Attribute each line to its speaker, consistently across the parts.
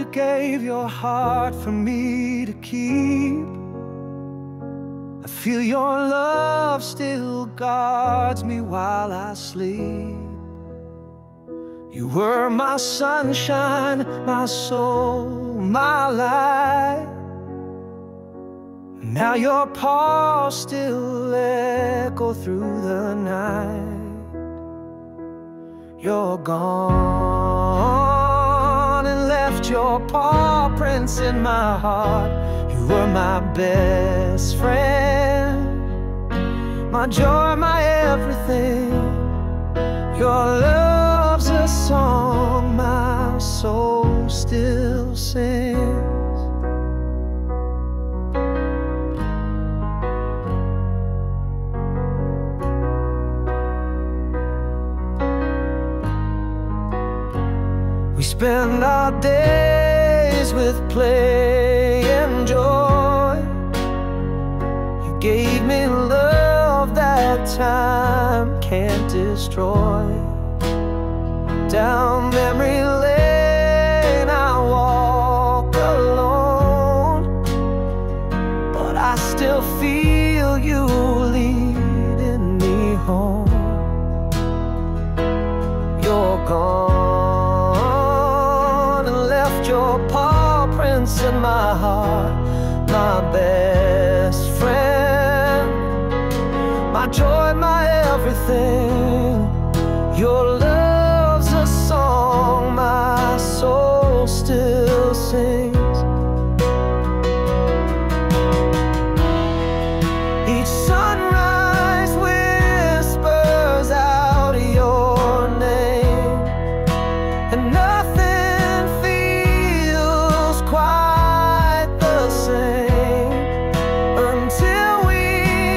Speaker 1: you gave your heart for me to keep. I feel your love still guards me while I sleep. You were my sunshine, my soul, my light. Now your paws still echo through the night. You're gone and left your paw prints in my heart. You were my best friend, my joy, my everything. Your love's a song my soul still sings. We spend our days with play and joy. You gave me love that time can't destroy. Down memory lane I walk alone, but I still feel you leading me home. You're gone, your paw prints in my heart, my best friend, my joy, my everything. Your love's a song my soul still sings. Each sunrise whispers out your name, and nothing quite the same until we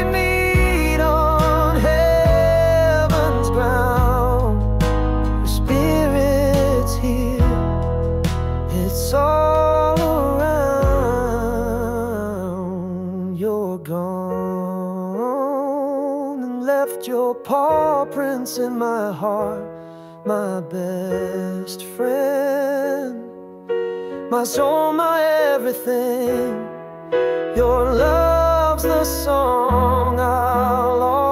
Speaker 1: meet on heaven's ground. Your spirit's here, it's all around. You're gone and left your paw prints in my heart, my best friend, my soul, my everything. Your love's the song I'll always